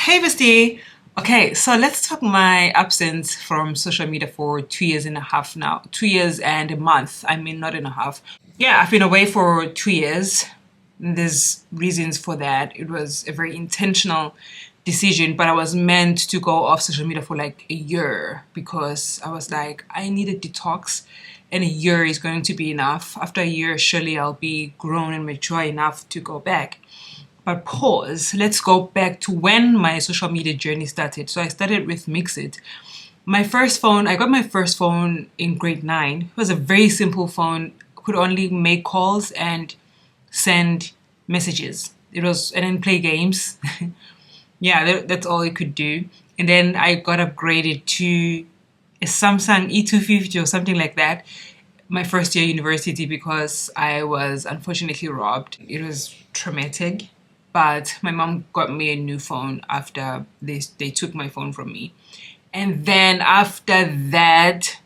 Hey, bestie. Okay, so let's talk my absence from social media for 2 years and a half now. 2 years and a month. I mean, not and a half. Yeah, I've been away for 2 years. There's reasons for that. It was a very intentional decision, but I was meant to go off social media for like a year because I was like, I need a detox, and a year is going to be enough. After a year, surely I'll be grown and mature enough to go back. But pause, let's go back to when my social media journey started. So I started with Mixit. I got my first phone in grade 9. It was a very simple phone, could only make calls and send messages. And then play games. Yeah, that's all it could do. And then I got upgraded to a Samsung E250 or something like that my first year university because I was unfortunately robbed. It was traumatic, but my mom got me a new phone after they took my phone from me. And then after that,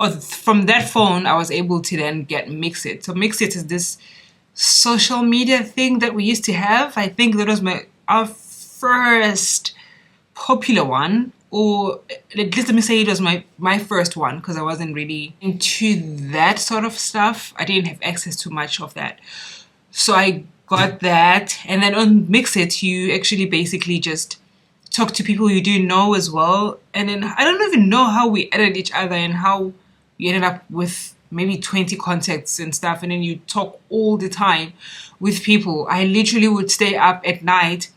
or from that phone, I was able to then get Mixit. So Mixit is this social media thing that we used to have. I think that was our first popular one, or at least let me say it was my first one because I wasn't really into that sort of stuff. I didn't have access to much of that. So I got that, and then on Mixit, you actually basically just talk to people you do know as well. And then I don't even know how we added each other and how we ended up with maybe 20 contacts and stuff. And then you talk all the time with people. I literally would stay up at night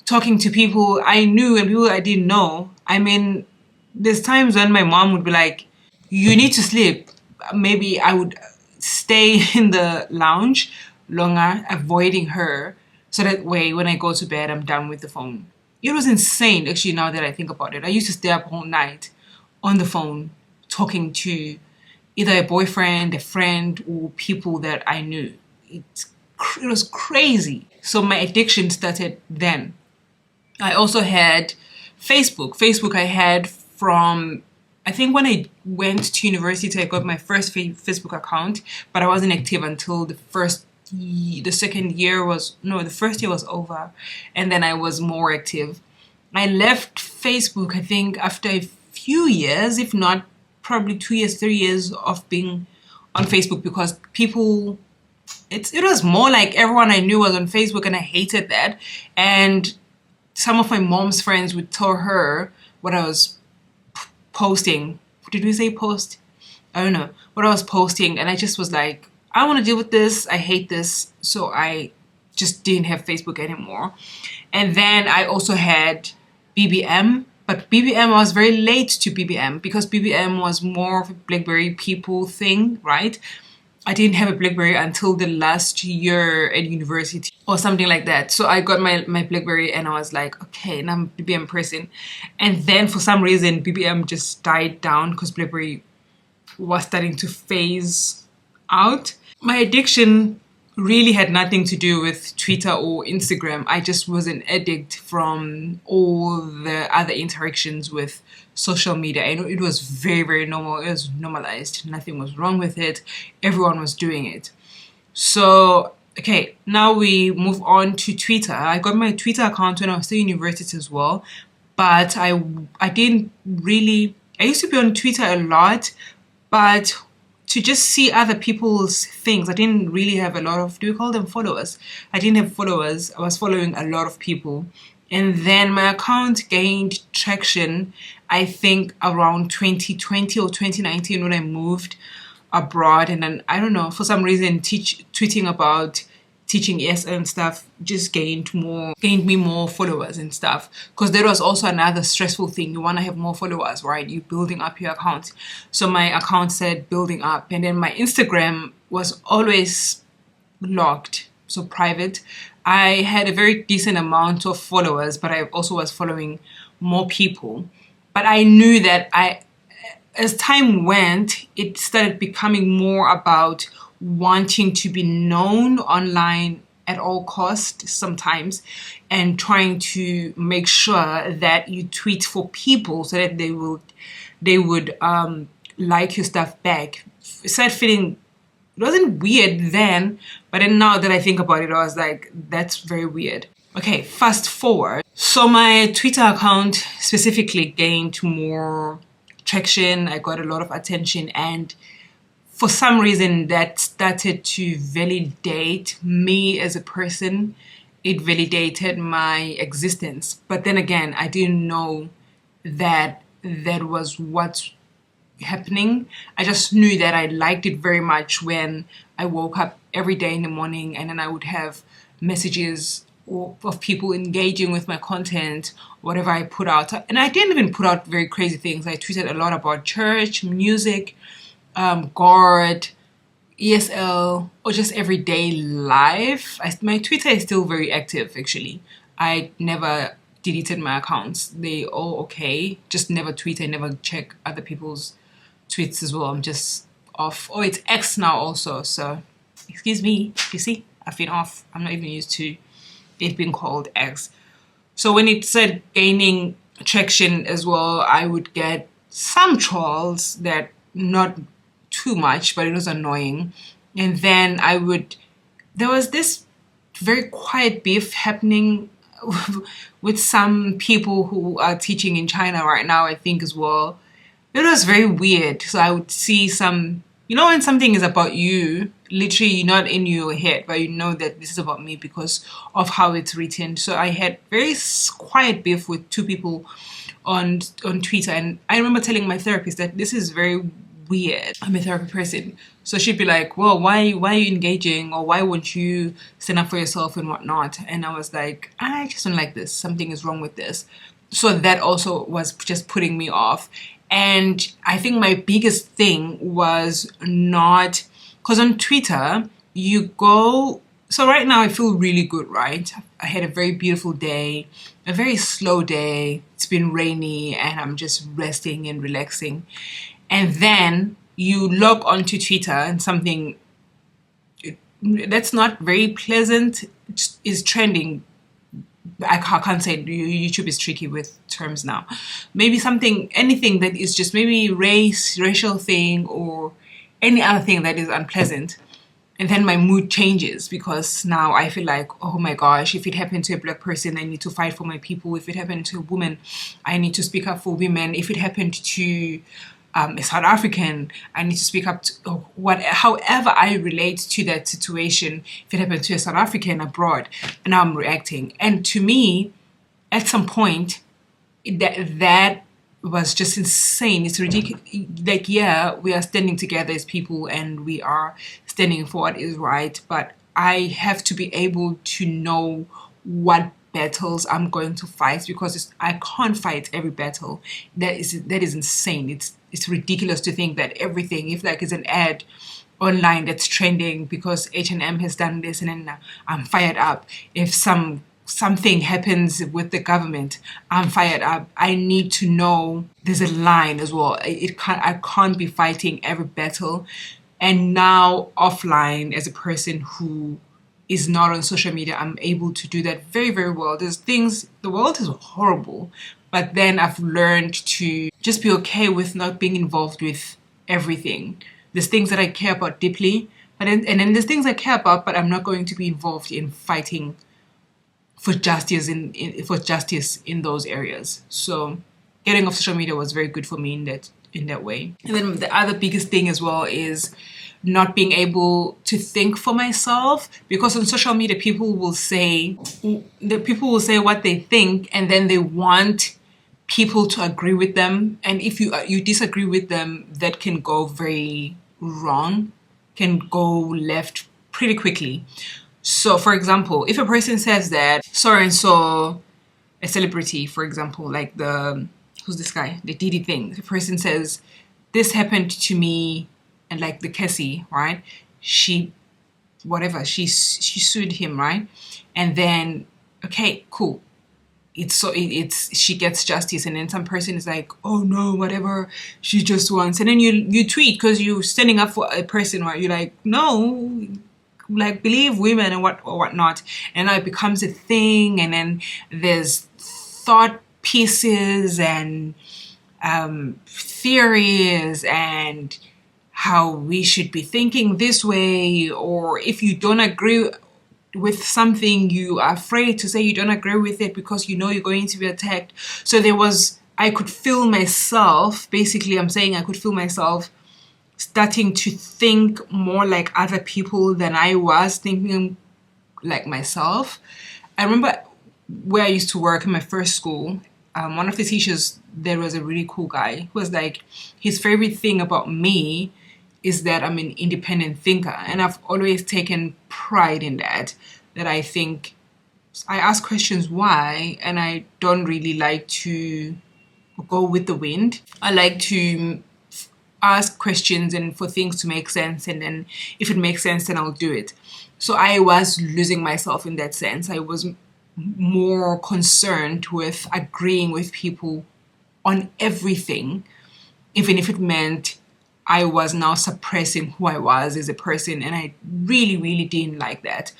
talking to people I knew and people I didn't know. I mean, there's times when my mom would be like, you need to sleep. Maybe I would stay in the lounge longer, avoiding her, so that way when I go to bed, I'm done with the phone. It was insane, actually, now that I think about it. I used to stay up all night on the phone talking to either a boyfriend, a friend, or people that I knew. It was crazy. So my addiction started then. I also had Facebook. Facebook I had from, I think when I went to university, I got my first Facebook account, but I wasn't active until the first the first year was over, and then I was more active. I left Facebook, I think, after a few years, if not probably 2 years, 3 years of being on Facebook because it was more like everyone I knew was on Facebook and I hated that. And some of my mom's friends would tell her what I was posting. Did we say post? I don't know. What I was posting, and I just was like, I want to deal with this. I hate this. So I just didn't have Facebook anymore. And then I also had BBM. But BBM, I was very late to BBM because BBM was more of a BlackBerry people thing, right? I didn't have a BlackBerry until the last year at university or something like that. So I got my BlackBerry and I was like, okay, now I'm a BBM person. And then for some reason, BBM just died down because BlackBerry was starting to phase out. My addiction really had nothing to do with Twitter or Instagram. I just was an addict from all the other interactions with social media. I know it was very, very normal. It was normalized. Nothing was wrong with it. Everyone was doing it. So, okay, now we move on to Twitter. I got my Twitter account when I was still in university as well. But I didn't really... I used to be on Twitter a lot, but to just see other people's things. I didn't really have a lot of, do we call them followers? I didn't have followers. I was following a lot of people. And then my account gained traction, I think around 2020 or 2019 when I moved abroad. And then, I don't know, for some reason, tweeting about teaching ESL and stuff just gained me more followers and stuff. Because there was also another stressful thing. You want to have more followers, right? You're building up your account. So my account said building up. And then my Instagram was always locked, so private. I had a very decent amount of followers, but I also was following more people. But I knew that as time went, it started becoming more about wanting to be known online at all costs sometimes, and trying to make sure that you tweet for people so that they would like your stuff back. It started feeling, it wasn't weird then, but then now that I think about it, I was like, that's very weird. Okay, fast forward. So my Twitter account specifically gained more traction. I got a lot of attention, and for some reason that started to validate me as a person. It validated my existence. But then again, I didn't know that that was what's happening. I just knew that I liked it very much when I woke up every day in the morning, and then I would have messages of people engaging with my content, whatever I put out. And I didn't even put out very crazy things. I tweeted a lot about church, music, God, ESL, or just everyday life. My Twitter is still very active, actually. I never deleted my accounts. They all okay. Just never tweet. I never check other people's tweets as well. I'm just off. Oh, it's X now also. So, excuse me. You see, I've been off. I'm not even used to it being called X. So when it said gaining traction as well, I would get some trolls, that not too much, but it was annoying. And then there was this very quiet beef happening with some people who are teaching in China right now, I think, as well. It was very weird. So I would see some, when something is about you, literally you're not in your head, but you know that this is about me because of how it's written. So I had very quiet beef with two people on Twitter, and I remember telling my therapist that this is very weird. I'm a therapy person, so she'd be like, well, why are you engaging, or why won't you stand up for yourself and whatnot? And I was like, I just don't like this, something is wrong with this. So that also was just putting me off. And I think my biggest thing was not, because on Twitter you go, so right now I feel really good, right? I had a very beautiful day, a very slow day. It's been rainy and I'm just resting and relaxing. And then you log onto Twitter and something that's not very pleasant is trending. I can't say, YouTube is tricky with terms now. Maybe anything that is just maybe racial thing, or any other thing that is unpleasant. And then my mood changes, because now I feel like, oh my gosh, if it happened to a black person, I need to fight for my people. If it happened to a woman, I need to speak up for women. If it happened to a South African, I need to speak up to however I relate to that situation. If it happened to a South African abroad, and now I'm reacting. And to me, at some point, that was just insane. It's ridiculous. Like, yeah, we are standing together as people and we are standing for what is right, but I have to be able to know what battles I'm going to fight, because I can't fight every battle. That is insane. It's ridiculous to think that everything, if like is an ad online that's trending because H&M has done this, and then I'm fired up. If something happens with the government, I'm fired up. I need to know there's a line as well. I can't be fighting every battle. And now offline, as a person who is not on social media, I'm able to do that very, very well. There's things, the world is horrible, but then I've learned to just be okay with not being involved with everything. There's things that I care about deeply, and then there's things I care about, but I'm not going to be involved in fighting for justice in those areas. So getting off social media was very good for me in that way. And then the other biggest thing as well is not being able to think for myself, because on social media people will say what they think, and then they want people to agree with them. And if you disagree with them, that can go very wrong, can go left pretty quickly. So for example, if a person says that so and so, a celebrity, for example, like who's this guy, the Diddy thing, the person says this happened to me, and like the Cassie, right, she sued him, right? And then, okay, cool, she gets justice, and then some person is like, oh no, whatever, she just wants, and then you tweet because you're standing up for a person, right? You're like, no, like, believe women and whatnot. And now it becomes a thing, and then there's thought pieces and theories and how we should be thinking this way, or if you don't agree with something, you are afraid to say you don't agree with it because you know you're going to be attacked. So I could feel myself, basically I'm saying I could feel myself starting to think more like other people than I was thinking like myself. I remember where I used to work in my first school, one of the teachers there was a really cool guy who was like, his favorite thing about me is that I'm an independent thinker, and I've always taken pride in that. That I think I ask questions why, and I don't really like to go with the wind. I like to ask questions and for things to make sense, and then if it makes sense, then I'll do it. So I was losing myself in that sense. I was more concerned with agreeing with people on everything, even if it meant I was now suppressing who I was as a person, and I really, really didn't like that.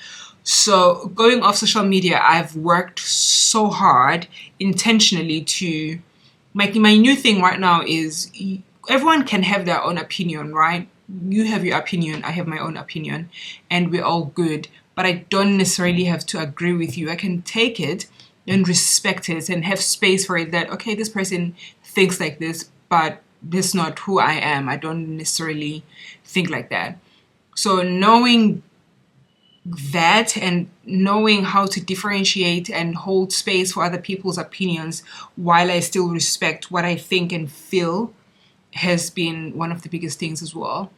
So going off social media, I've worked so hard intentionally to my new thing right now is everyone can have their own opinion, right? You have your opinion, I have my own opinion, and we're all good. But I don't necessarily have to agree with you. I can take it and respect it and have space for it that, okay, this person thinks like this, but this is not who I am. I don't necessarily think like that. So knowing that and knowing how to differentiate and hold space for other people's opinions while I still respect what I think and feel has been one of the biggest things as well.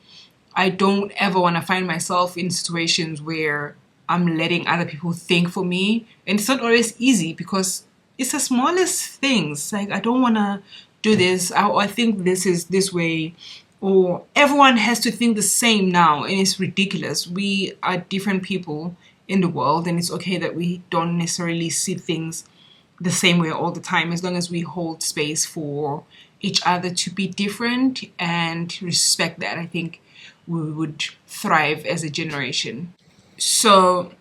I don't ever want to find myself in situations where I'm letting other people think for me. And it's not always easy because it's the smallest things. Like, I don't want to do this. I think this is this way. Or everyone has to think the same now. And it's ridiculous. We are different people in the world. And it's okay that we don't necessarily see things the same way all the time. As long as we hold space for each other to be different and respect that, I think we would thrive as a generation. So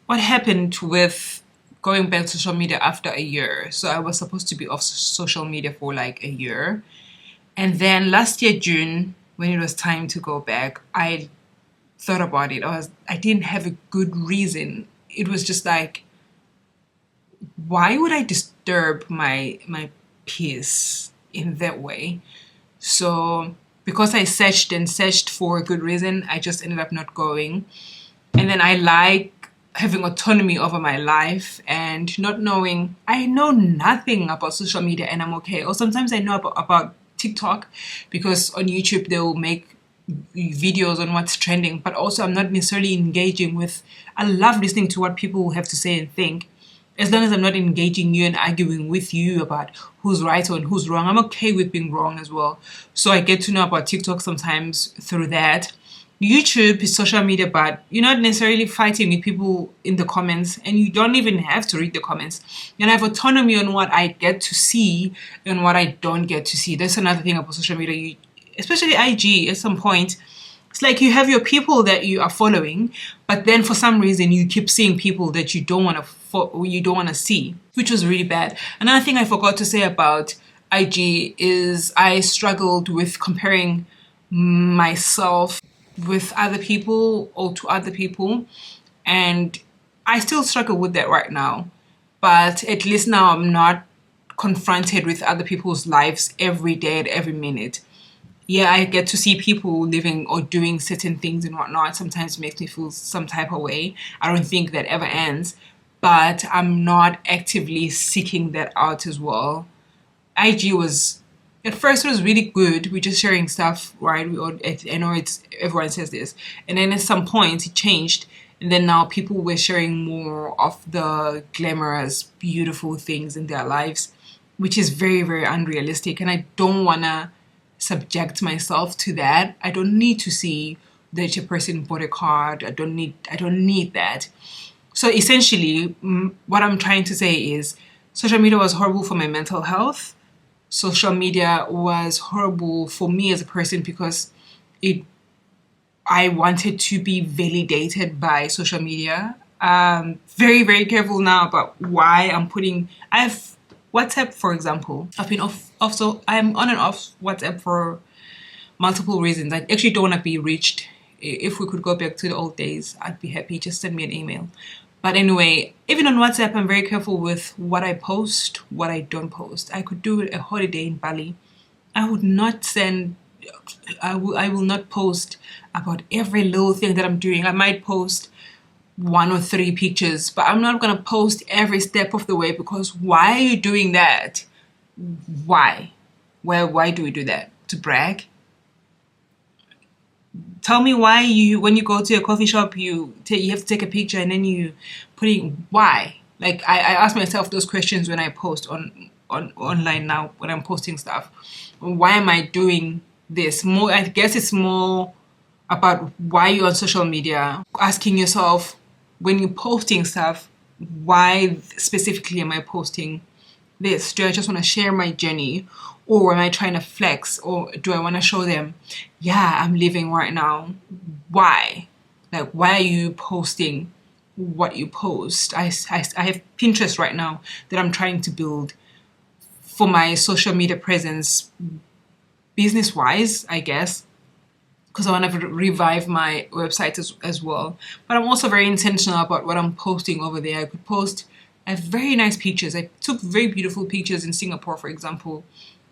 what happened with going back to social media after a year? So I was supposed to be off social media for like a year. And then last year, June, when it was time to go back, I thought about it. I didn't have a good reason. It was just like, why would I disturb my peace in that way? So because I searched and searched for a good reason, I just ended up not going. And then I like having autonomy over my life and not knowing, I know nothing about social media and I'm okay. Or sometimes I know about TikTok because on YouTube they will make videos on what's trending, but also I'm not necessarily engaging with, I love listening to what people have to say and think. As long as I'm not engaging you and arguing with you about who's right or who's wrong, I'm okay with being wrong as well. So I get to know about TikTok sometimes through that. YouTube is social media, but you're not necessarily fighting with people in the comments, and you don't even have to read the comments. And I have autonomy on what I get to see and what I don't get to see. That's another thing about social media, especially IG. At some point, it's like you have your people that you are following, but then for some reason you keep seeing people that you don't want to see, which was really bad. Another thing I forgot to say about IG is I struggled with comparing myself with other people or to other people, and I still struggle with that right now, but at least now I'm not confronted with other people's lives every day at every minute. Yeah, I get to see people living or doing certain things and whatnot. Sometimes it makes me feel some type of way. I don't think that ever ends, but I'm not actively seeking that out as well. IG was, at first it was really good. We're just sharing stuff, right? I know everyone says this. And then at some point it changed. And then now people were sharing more of the glamorous, beautiful things in their lives, which is very, very unrealistic. And I don't want to subject myself to that. I don't need to see that a person bought a car. I don't need that. So essentially, what I'm trying to say is social media was horrible for my mental health. Social media was horrible for me as a person because I wanted to be validated by social media. Very, very careful now about why I have WhatsApp, for example. I've been so I'm on and off WhatsApp for multiple reasons. I actually don't want to be reached If we could go back to the old days, I'd be happy. Just send me an email. But anyway, even on WhatsApp, I'm very careful with what I post, what I don't post. I could do a holiday in Bali. I would not send, I will not post about every little thing that I'm doing. I might post 1 or 3 pictures, but I'm not gonna post every step of the way, because why are you doing that? Why? Why do we do that? To brag? Tell me why when you go to a coffee shop, you have to take a picture and then you put in why. Like I ask myself those questions when I post on online now, when I'm posting stuff. Why am I doing this? More, I guess it's more about why you're on social media. Asking yourself when you're posting stuff, why specifically am I posting this? Do I just want to share my journey, or am I trying to flex, or do I want to show them, yeah, I'm living right now? Why? Like, why are you posting what you post? I have Pinterest right now that I'm trying to build for my social media presence, business wise, I guess, because I want to revive my website as well. But I'm also very intentional about what I'm posting over there. I could post very nice pictures. I took very beautiful pictures in Singapore, for example.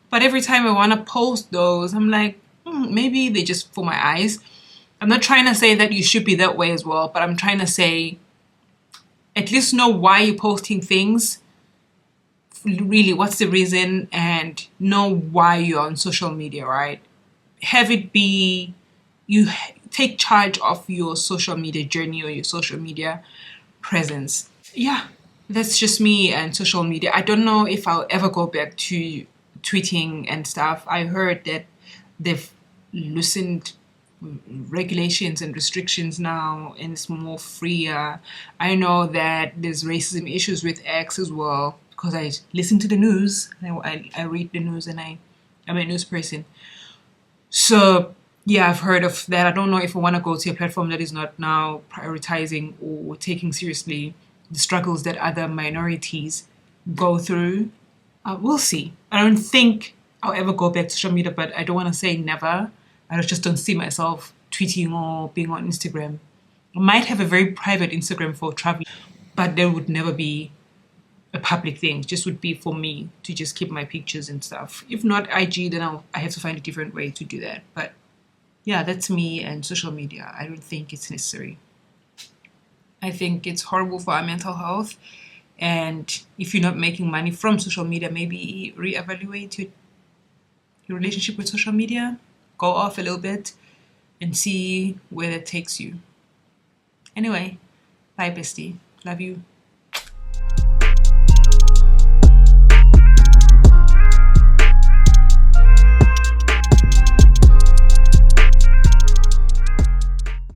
But every time I want to post those, I'm like, maybe they're just for my eyes. I'm not trying to say that you should be that way as well, but I'm trying to say, at least know why you're posting things. Really, what's the reason, and know why you're on social media, right? Have it be, you take charge of your social media journey or your social media presence. Yeah, that's just me and social media. I don't know if I'll ever go back to tweeting and stuff. I heard that they've loosened regulations and restrictions now, and it's more freer. I know that there's racism issues with X as well, because I listen to the news. I read the news, and I'm a news person. So yeah, I've heard of that. I don't know if I want to go to a platform that is not now prioritizing or taking seriously the struggles that other minorities go through. We'll see. I don't think I'll ever go back to social media, but I don't want to say never. I just don't see myself tweeting or being on Instagram. I might have a very private Instagram for traveling, but there would never be a public thing. It just would be for me to just keep my pictures and stuff. If not IG, then I have to find a different way to do that. But yeah, that's me and social media. I don't think it's necessary. I think it's horrible for our mental health. And if you're not making money from social media, maybe reevaluate your relationship with social media. Go off a little bit and see where that takes you. Anyway, bye bestie. Love you.